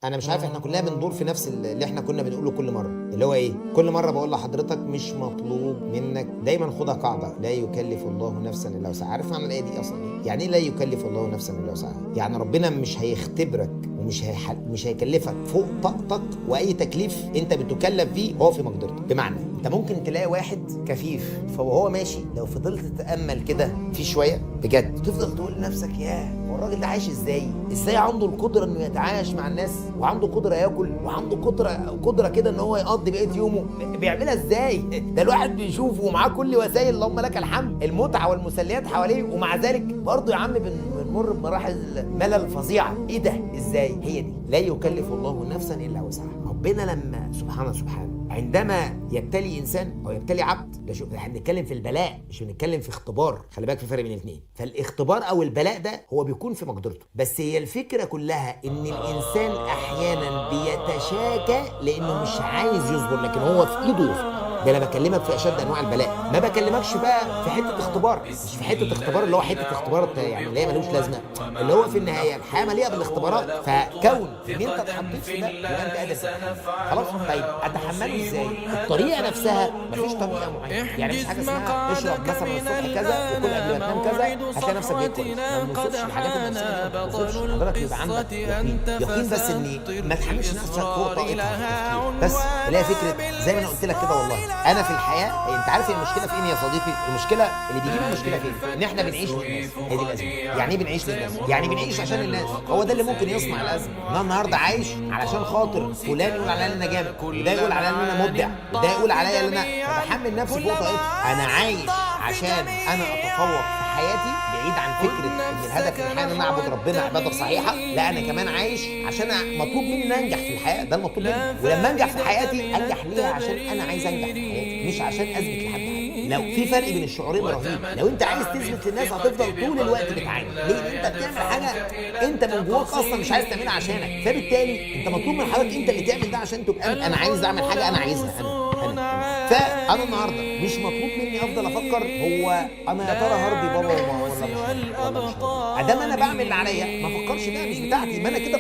انا مش عارف، احنا كلنا بندور في نفس اللي احنا كنا بنقوله كل مره، اللي هو ايه؟ كل مره بقول لحضرتك مش مطلوب منك، دايما خدها قاعده، لا يكلف الله نفسا الا وسعها. عارف معنى الايه دي اصلا ايه؟ يعني ايه لا يكلف الله نفسا الا وسعها؟ يعني ربنا مش هيختبرك ومش مش هيكلفك فوق طاقتك، واي تكليف انت بتكلف فيه هو في مقدرتك. بمعنى انت ممكن تلاقي واحد كفيف، فهو ماشي لو فضلت تتامل كده في شويه بجد تفضل تقول لنفسك ياه، هو الراجل ده عايش ازاي عنده القدره انه يتعايش مع الناس، وعنده قدره ياكل، وعنده قدره كده ان هو يقضي بقيه يومه، بيعملها ازاي؟ ده الواحد بيشوفه ومعاه كل وسائل اللهم لك الحمد المتعه والمسليات حواليه، ومع ذلك برضه يا عم بنمر بمراحل ملل فظيعه. ايه ده؟ ازاي؟ هي دي لا يكلف الله نفسا الا وسعها. ربنا لما سبحانه عندما يبتلي انسان او يبتلي عبد، ده شوف احنا بنتكلم في البلاء مش بنتكلم في اختبار، خلي بالك في فرق بين الاثنين. فالاختبار او البلاء ده هو بيكون في مقدرته، بس هي الفكره كلها ان الانسان احيانا بيتشاكى لانه مش عايز يصبر، لكن هو في ايده يصبر. ده انا بكلمك في اشد انواع البلاء، ما بكلمكش بقى في حته اختبار، مش في حته اختبار اللي هو حته اختبار يعني اللي هي ملوش لازمه، اللي هو في النهايه الحياه مليئه بالاختبارات، فكون ان انت اتحطيت في ده يبقى انت قادر تتحمل. خلاص طيب اتحمله ازاي؟ الطريقه نفسها مفيش طريقه معينه، يعني مش حاجه اسمها اشرب مثلا الصبح كذا وكل قبل ما تنام كذا هتلاقي نفسك بقيت كويس. ما بنوصفش الحاجات النفسيه دي، ما بنوصفش. حضرتك يبقى عندك يقين بس ان ما تحملش نفسك فوق طاقتها بس، اللي هي فكره زي ما انا قلت لك كده. والله انا في الحياه انت عارف المشكله في ايه يا صديقي؟ المشكله اللي بيجيب المشكله فين؟ ان احنا بنعيش للناس. هي دي الازمه. يعني ايه بنعيش للناس؟ يعني بنعيش عشان الناس، هو ده اللي ممكن يصنع الازمه. انا النهارده عايش علشان خاطر فلان يقول عليا ان انا جامد، وده يقول عليا ان انا مبدع، وده يقول عليا ان انا بحمل نفسي فوق طاقتي. انا عايش عشان انا اتفوق في حياتي، بعيد عن فكره ان الهدف في الحياه ان انا اعبد ربنا عباده صحيحه. لا، انا كمان عايش عشان مطلوب مني ان انجح في الحياه، ده المطلوب مني. ولما انجح في حياتي انجح ليها عشان انا عايز انجح في حياتي، مش عشان اثبت لحد حاجه. لو في فرق بين الشعورين رهيب. لو انت عايز تثبت للناس هتفضل طول الوقت بتعاني. ليه؟ انت بتعمل حاجه انت من جواك اصلا مش عايز تعملها عشانك، فبالتالي انت مطلوب من حضرتك انت اللي تعمل ده عشان تبقى انا عايز اعمل حاجه انا عايزها انا. فانا النهارده مش مطلوب مني افضل افكر هو انا يا ترى هرضي بابا وماما ولا مش ادام انا بعمل اللي عليا، ما افكرش ده مش بتاعتي، ما انا كده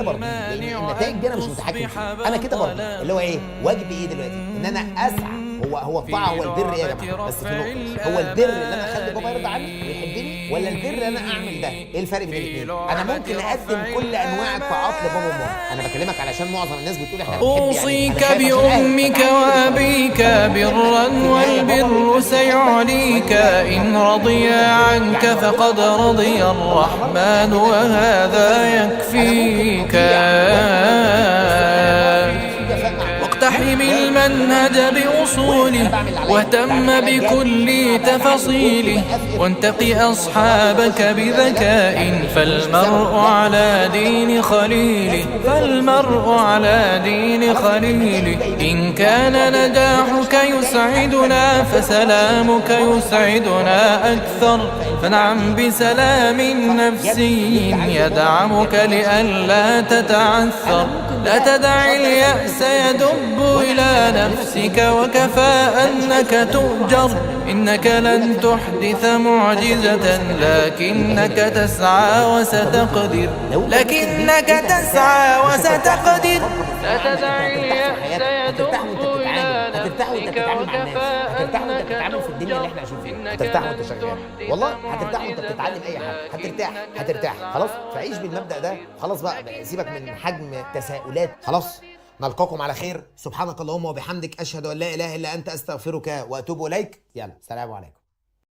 برضيه، لان النتائج دي انا مش متحكم فيها، انا كده برضيه. اللي هو ايه واجبي ايه دلوقتي؟ ان انا اسعى. هو الطاعه هو البر ايه يا جماعه؟ بس في نقطه، هو البر اللي انا اخلي بابا يرضى عني ويحبني، ولا البر اللي انا اعمل ده؟ ايه الفرق بين الاثنين؟ انا ممكن اقدم كل انواع الطاعات لبابا وماما، انا بكلمك علشان معظم الناس بتقول احنا بنحب، اوصيك بامك وابيك برا والبر سيعليك، ان رضيا عنك فقد رضي الرحمن وهذا يكفيك. واقتحم المنهج بأصوله واهتم بكل تفاصيله، وانتقي أصحابك بذكاء، فالمرء على دين خليله، إن كان نجاحك يسعدنا فسلامك يسعدنا أكثر، فنعم بسلام نفسي يدعمك لئلا تتعثر. لا تدع اليأس يدب إلى نفسك، وكفى أنك تؤجر، إنك لن تحدث معجزة لكنك تسعى وستقدر، لا تدع اليأس يدب إلى نفسك، وكفى أنك هترتاح في الدنيا اللي احنا عايشين فيها، هترتاح وانت شغال، والله هترتاح وانت بتتعلم اي حاجه، هترتاح خلاص. فعيش بالمبدأ ده خلاص بقى، سيبك من حجم تساؤلات. خلاص نلقاكم على خير. سبحانك اللهم وبحمدك، اشهد ان لا اله الا انت، استغفرك واتوب اليك. يلا سلام عليكم.